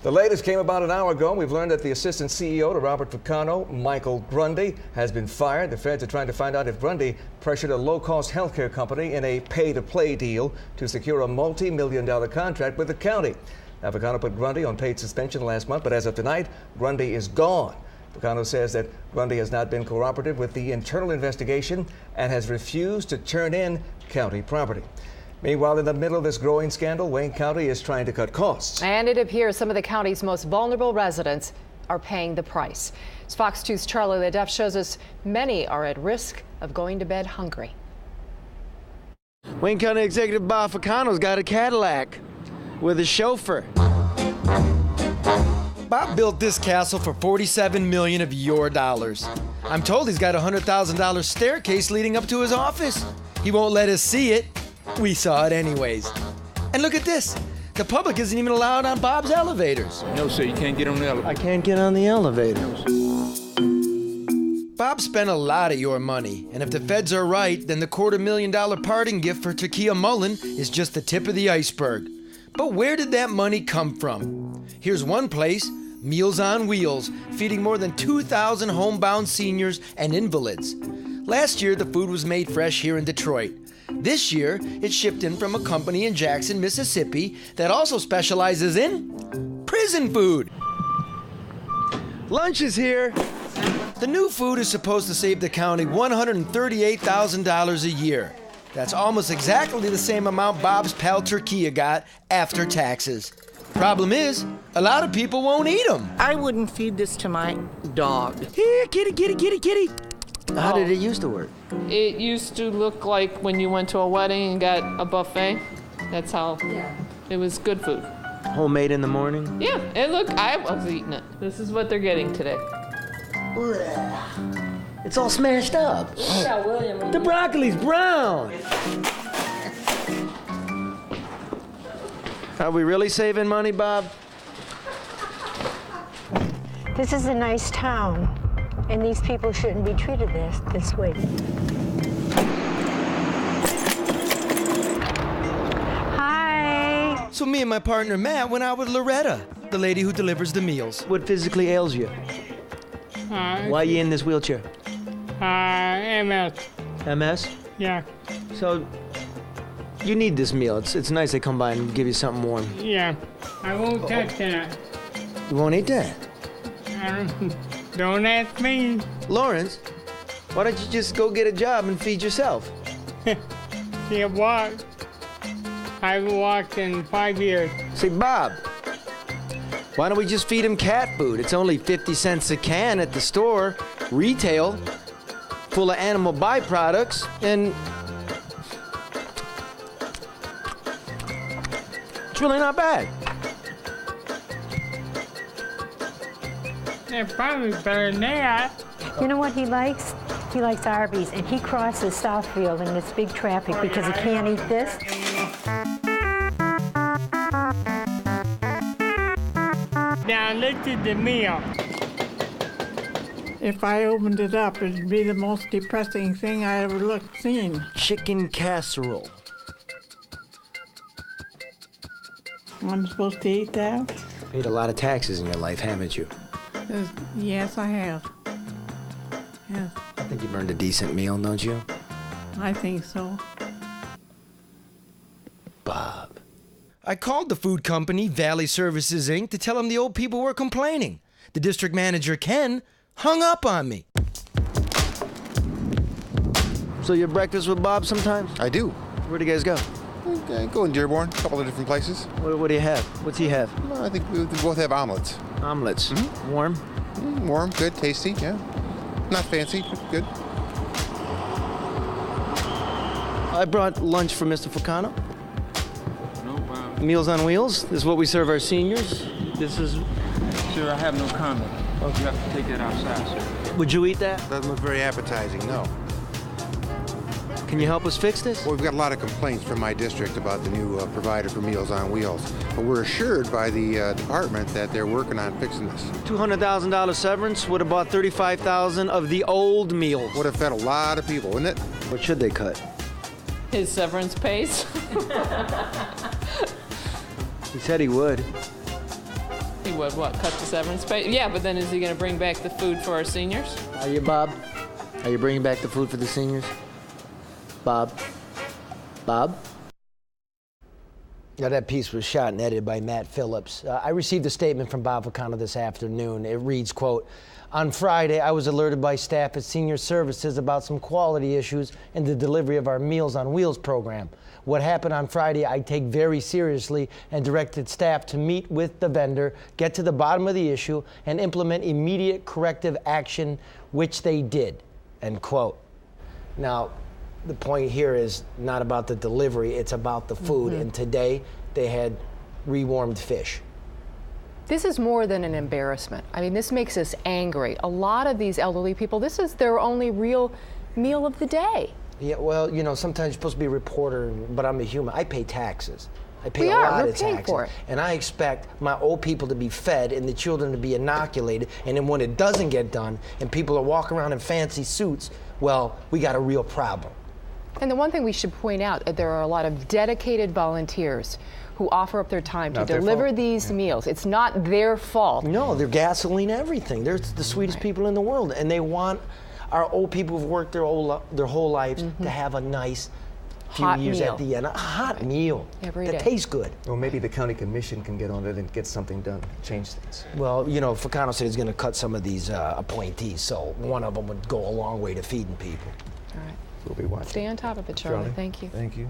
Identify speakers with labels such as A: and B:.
A: The latest came about an hour ago. We've learned that the assistant CEO to Robert Fucano, Michael Grundy, has been fired. The feds are trying to find out if Grundy pressured a low-cost healthcare company in a pay-to-play deal to secure a multi-million-dollar contract with the county. Now, Fucano put Grundy on paid suspension last month, but as of tonight, Grundy is gone. Fucano says that Grundy has not been cooperative with the internal investigation and has refused to turn in county property. Meanwhile, in the middle of this growing scandal, Wayne County is trying to cut costs.
B: And it appears some of the county's most vulnerable residents are paying the price. As Fox 2's Charlie LeDuff shows us, many are at risk of going to bed hungry.
C: Wayne County Executive Bob Fucano's got a Cadillac with a chauffeur. Bob built this castle for $47 million of your dollars. I'm told he's got a $100,000 staircase leading up to his office. He won't let us see it. We saw it anyways. And look at this. The public isn't even allowed on Bob's elevators.
D: No, sir, you can't get on the elevator.
C: I can't get on the elevator. Bob spent a lot of your money, and if the feds are right, then the $250,000 parting gift for Takia Mullen is just the tip of the iceberg. But where did that money come from? Here's one place, Meals on Wheels, feeding more than 2,000 homebound seniors and invalids. Last year, the food was made fresh here in Detroit. This year, it's shipped in from a company in Jackson, Mississippi that also specializes in prison food. Lunch is here. The new food is supposed to save the county $138,000 a year. That's almost exactly the same amount Bob's pal Turkia got after taxes. Problem is, a lot of people won't eat them.
E: I wouldn't feed this to my dog.
C: Here, kitty, kitty, kitty, kitty. How did it used to work?
F: It used to look like when you went to a wedding and got a buffet. That's how it was good food.
C: Homemade in the morning?
F: Yeah, and look, I was eating it. This is what they're getting today.
C: It's all smashed up. The broccoli's brown. Are we really saving money, Bob?
G: This is a nice town, and these people shouldn't be treated this way. Hi.
C: So me and my partner Matt went out with Loretta, the lady who delivers the meals. What physically ails you? Why are you in this wheelchair?
H: MS.
C: MS?
H: Yeah.
C: So, you need this meal. It's nice they come by and give you something warm.
H: Yeah. I won't touch that.
C: You won't eat that?
H: Don't ask me.
C: Lawrence, why don't you just go get a job and feed yourself?
H: Can't walk. I haven't walked in 5 years.
C: Say, Bob, why don't we just feed him cat food? It's only 50 cents a can at the store, retail, full of animal byproducts, and it's really not bad.
H: They're probably better than that.
G: You know what he likes? He likes Arby's, and he crosses Southfield in this big traffic because he can't eat this.
H: Now look at the meal. If I opened it up, it'd be the most depressing thing I ever seen.
C: Chicken casserole.
H: I'm supposed to eat that?
C: Paid a lot of taxes in your life, haven't you?
H: Yes, I have. Yes,
C: I think you've earned a decent meal, don't you?
H: I think so.
C: Bob. I called the food company, Valley Services, Inc., to tell them the old people were complaining. The district manager, Ken, hung up on me. So you have breakfast with Bob sometimes?
I: I do.
C: Where do you guys go?
I: Go in Dearborn, a couple of different places.
C: What do you have? What's he have?
I: Well, I think we both have omelets.
C: Omelets. Mm-hmm. Warm?
I: Warm, good, tasty, yeah. Not fancy, but good.
C: I brought lunch for Mr. Fucano.
D: No problem.
C: Meals on Wheels. This is what we serve our seniors. This is...
D: Sir, I have no comment. Okay. You have to take that outside, sir.
C: Would you eat that?
I: Doesn't look very appetizing, no.
C: Can you help us fix this?
I: Well, we've got a lot of complaints from my district about the new provider for Meals on Wheels. But we're assured by the department that they're working on fixing this.
C: $200,000 severance would have bought $35,000 of the old meals.
I: Would have fed a lot of people, wouldn't it?
C: What should they cut?
F: His severance pays.
C: He said he would.
F: He would, what, cut the severance pay? Yeah, but then is he going to bring back the food for our seniors?
C: Are you, Bob? Are you bringing back the food for the seniors? Bob? Bob? Now, that piece was shot and edited by Matt Phillips. I received a statement from Bob Vacano this afternoon. It reads, quote, "On Friday, I was alerted by staff at Senior Services about some quality issues in the delivery of our Meals on Wheels program. What happened on Friday, I take very seriously and directed staff to meet with the vendor, get to the bottom of the issue, and implement immediate corrective action, which they did," end quote. Now, the point here is not about the delivery, it's about the food. And today, they had rewarmed fish.
B: This is more than an embarrassment. I mean, this makes us angry. A lot of these elderly people, this is their only real meal of the day.
C: Yeah, well, you know, sometimes you're supposed to be a reporter, but I'm a human. I pay taxes. I pay
B: We
C: a
B: are.
C: lot
B: We're
C: of
B: paying
C: taxes.
B: for it.
C: And I expect my old people to be fed and the children to be inoculated. And then when it doesn't get done and people are walking around in fancy suits, well, we got a real problem.
B: And the one thing we should point out, there are a lot of dedicated volunteers who offer up their time to deliver these meals. It's not their fault.
C: No, they're gasoline everything. They're the sweetest people in the world. And they want our old people who've worked their whole lives to have a nice few
B: Hot
C: years
B: meal.
C: at the end. A hot meal
B: Every
C: that
B: day.
C: tastes good.
A: Or maybe the county commission can get on it and get something done, change things.
C: Well, you know, Vacano said he's going to cut some of these appointees, so one of them would go a long way to feeding people.
B: All right.
A: We'll be watching.
B: Stay on top of it, Charlie. Thank you.
A: Thank you.